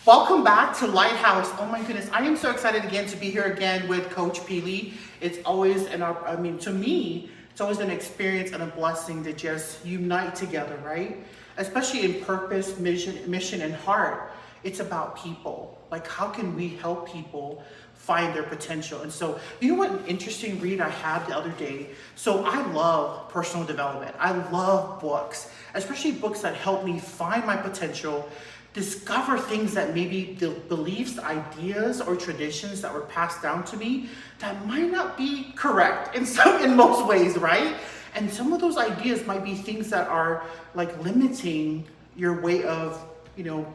Welcome back to Lighthouse. Oh my goodness, I am so excited again to be here again with Coach Peely. It's always to me, it's always an experience and a blessing to just unite together, right? Especially in purpose, mission, and heart. It's about people. Like, how can we help people find their potential? And so, you know what an interesting read I had the other day? So I love personal development. I love books, especially books that help me find my potential, discover things that maybe the beliefs, ideas, or traditions that were passed down to me that might not be correct in most ways, right? And some of those ideas might be things that are like limiting your way of,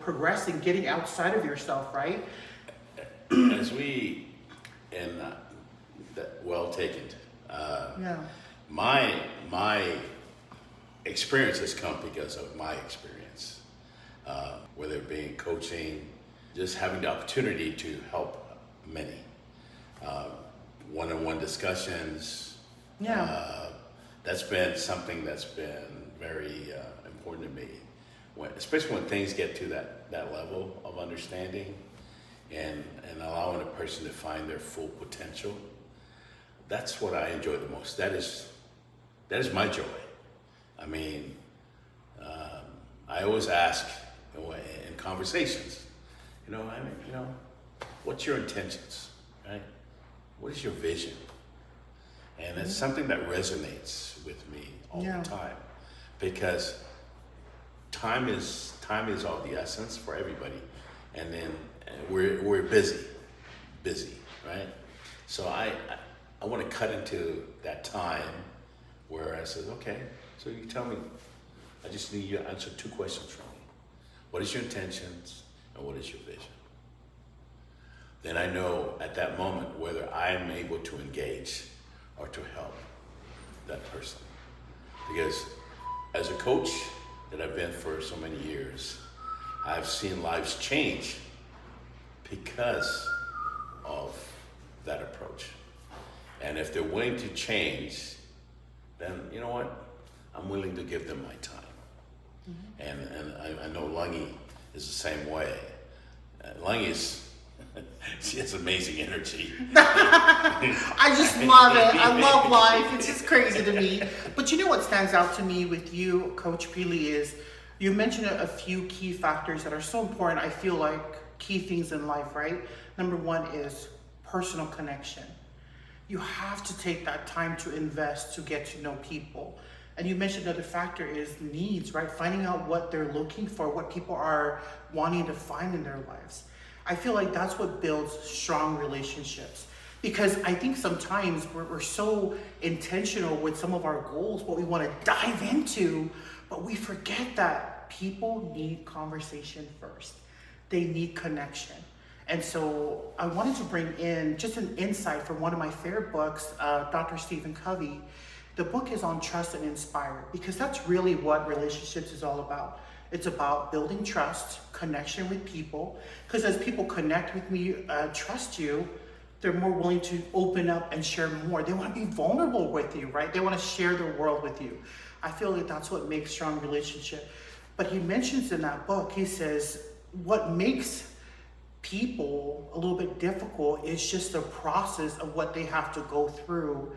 progressing, getting outside of yourself, right? As we, and well taken. Yeah. My experience has come because of my experience, whether it be in coaching, just having the opportunity to help many, one-on-one discussions. Yeah. That's been something that's been very important to me, especially when things get to that level of understanding and allowing a person to find their full potential. That's what I enjoy the most. That is my joy. I mean, I always ask in conversations, what's your intentions, right? What is your vision? And it's something that resonates with me all the time, because time is of the essence for everybody, and then we're busy, right? So I want to cut into that time where I said, okay, so you tell me, I just need you to answer two questions from me. What is your intentions and what is your vision? Then I know at that moment whether I am able to engage or to help that person. Because as a coach that I've been for so many years, I've seen lives change because of that approach. And if they're willing to change, then you know what? I'm willing to give them my time. Mm-hmm. And I know Lungi is the same way. Lungi she has amazing energy. I just love it. I love life. It's just crazy to me. But you know what stands out to me with you, Coach Peely, is you mentioned a few key factors that are so important. I feel like key things in life, right? Number one is personal connection. You have to take that time to invest to get to know people. And you mentioned another factor is needs, right? Finding out what they're looking for, what people are wanting to find in their lives. I feel like that's what builds strong relationships, because I think sometimes we're so intentional with some of our goals, what we want to dive into, but we forget that people need conversation first. They need connection. And so I wanted to bring in just an insight from one of my favorite books, Dr. Stephen Covey. The book is on trust and inspire, because that's really what relationships is all about. It's about building trust, connection with people, because as people connect with me, trust you, they're more willing to open up and share more. They want to be vulnerable with you, right? They want to share their world with you. I feel like that's what makes strong relationship. But he mentions in that book, he says, what makes people a little bit difficult is just the process of what they have to go through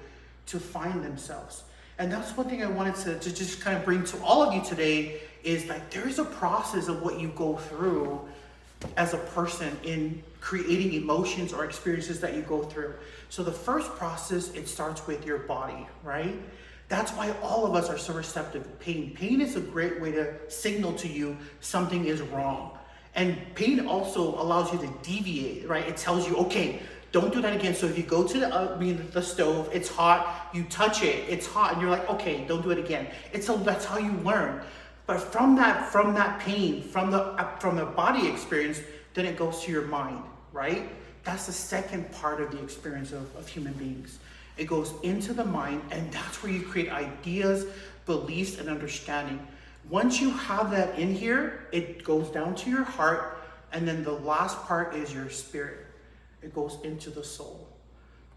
to find themselves. And that's one thing I wanted to just kind of bring to all of you today, is like there's a process of what you go through as a person in creating emotions or experiences that you go through. So the first process, it starts with your body, right? That's why all of us are so receptive to pain. Pain is a great way to signal to you something is wrong. And pain also allows you to deviate, right? It tells you, okay, don't do that again. So if you go to the stove, it's hot, you touch it, it's hot, and you're like, okay, don't do it again. That's how you learn. But from that pain, from the body experience, then it goes to your mind, right? That's the second part of the experience of human beings. It goes into the mind, and that's where you create ideas, beliefs, and understanding. Once you have that in here, it goes down to your heart, and then the last part is your spirit. It goes into the soul.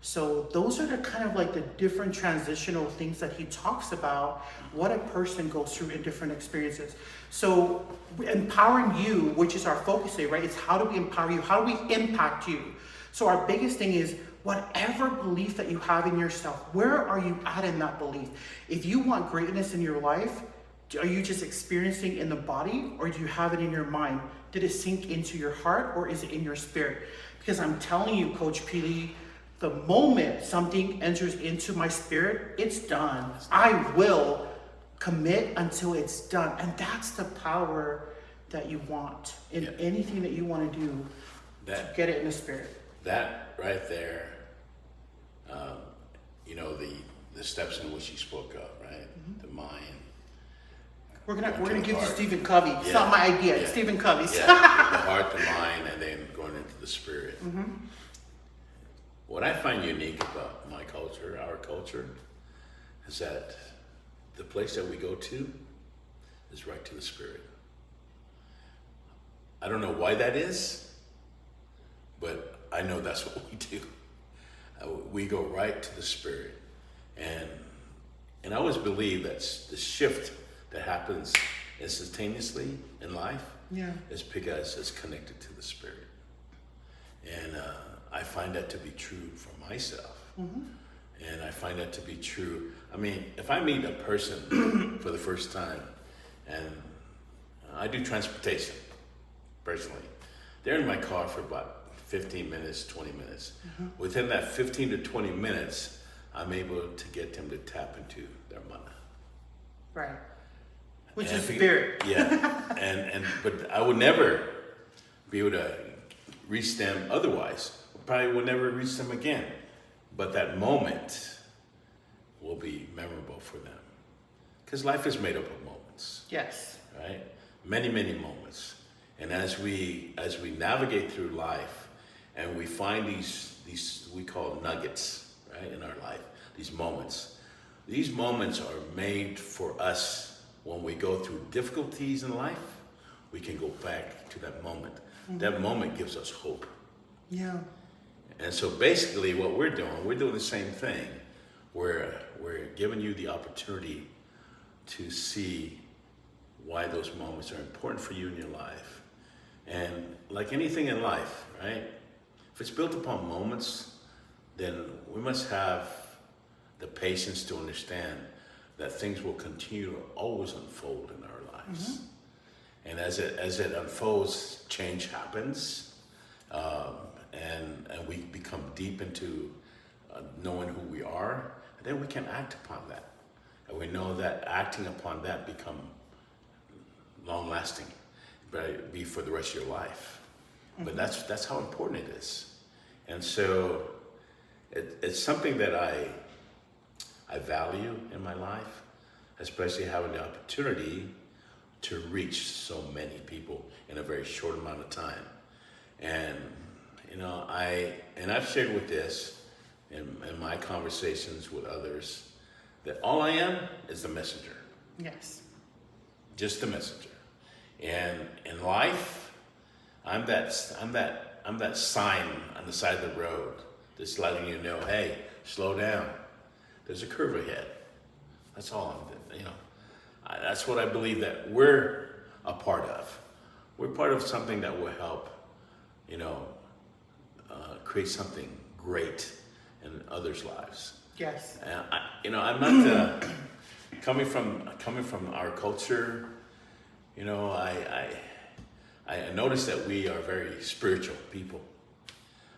So those are the kind of like the different transitional things that he talks about, what a person goes through in different experiences. So empowering you, which is our focus today, right? It's how do we empower you? How do we impact you? So our biggest thing is whatever belief that you have in yourself, where are you at in that belief? If you want greatness in your life, are you just experiencing in the body, or do you have it in your mind? Did it sink into your heart, or is it in your spirit? Because I'm telling you, Coach Pili, the moment something enters into my spirit, it's done. I will commit until it's done. And that's the power that you want in anything that you want to do, to get it in the spirit. That right there, the steps in which you spoke of, right? The mind. We're gonna give to Stephen Covey. It's not my idea. It's Stephen Covey's. The heart, the mind, and then going into the spirit. What I find unique about my culture, our culture, is that the place that we go to is right to the spirit. I don't know why that is, but I know that's what we do. We go right to the spirit. And I always believe that the shift that happens instantaneously in life is because it's connected to the spirit. And I find that to be true for myself. And I find that to be true. I mean, if I meet a person for the first time, and I do transportation personally, they're in my car for about 15 minutes, 20 minutes. Within that 15 to 20 minutes, I'm able to get them to tap into their mana. Right. Which is spirit. But I would never be able to reach them otherwise. Probably will never reach them again. But that moment will be memorable for them. Because life is made up of moments. Yes. Right? Many, many moments. And as we navigate through life and we find these we call nuggets, right, in our life, these moments are made for us when we go through difficulties in life. We can go back to that moment. That moment gives us hope. Yeah. And so basically what we're doing the same thing. We're giving you the opportunity to see why those moments are important for you in your life. And like anything in life, right? If it's built upon moments, then we must have the patience to understand that things will continue to always unfold in our lives. And as it unfolds, change happens, and we become deep into knowing who we are. And then we can act upon that, and we know that acting upon that become long-lasting, but be for the rest of your life. But that's how important it is, and so it's something that I value in my life, especially having the opportunity to reach so many people in a very short amount of time. And I've shared with this in my conversations with others that all I am is the messenger. Yes. Just the messenger. And in life, I'm that sign on the side of the road that's letting you know, hey, slow down. There's a curve ahead. That's all I'm doing. That's what I believe that we're a part of. We're part of something that will help, create something great in others' lives. Yes. I'm not coming from our culture. I notice that we are very spiritual people.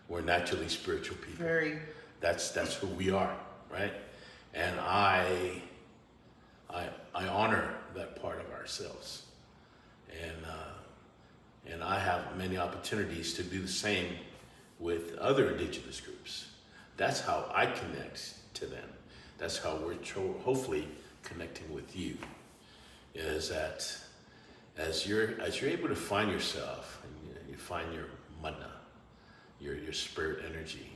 We're naturally spiritual people. Very. That's who we are, right? And I honor that part of ourselves, and I have many opportunities to do the same with other indigenous groups. That's how I connect to them. That's how we're hopefully connecting with you. Is that as you're able to find yourself and you find your mana, your spirit energy.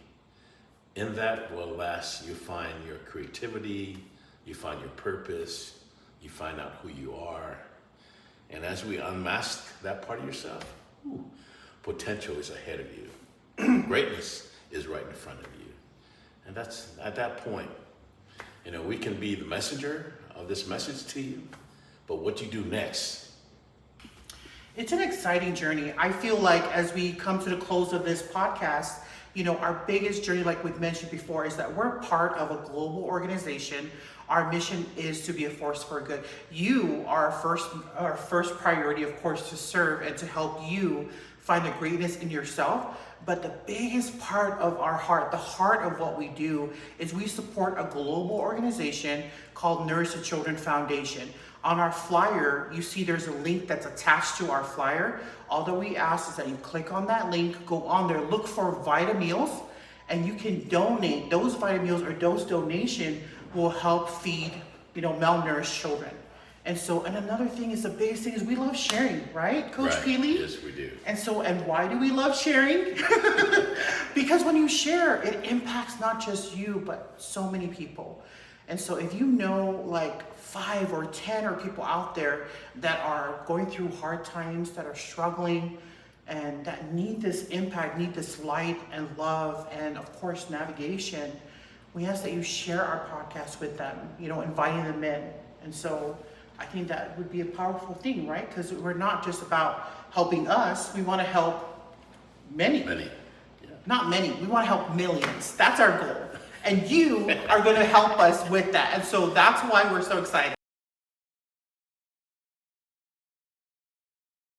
In that will last, you find your creativity, you find your purpose, you find out who you are. And as we unmask that part of yourself, potential is ahead of you. Greatness is right in front of you. And that's at that point, we can be the messenger of this message to you, but what you do next. It's an exciting journey. I feel like as we come to the close of this podcast, our biggest journey, like we've mentioned before, is that we're part of a global organization. Our mission is to be a force for good. You are our first priority, of course, to serve and to help you find the greatness in yourself. But the biggest part of our heart, the heart of what we do, is we support a global organization called Nourish the Children Foundation. On our flyer, you see there's a link that's attached to our flyer. All that we ask is that you click on that link, go on there, look for VitaMeals, and you can donate. Those VitaMeals or those donation will help feed, malnourished children. And another thing is, the biggest thing is we love sharing, right, Coach Right. Peely? Yes, we do. And why do we love sharing? Because when you share, it impacts not just you, but so many people. And so if you know like 5 or 10 or people out there that are going through hard times, that are struggling, and that need this impact, need this light and love, and of course navigation, we ask that you share our podcast with them, inviting them in. And so I think that would be a powerful thing, right? Because we're not just about helping us, we want to help many. Many. Yeah. Not many, we want to help millions. That's our goal. And you are going to help us with that. And so that's why we're so excited.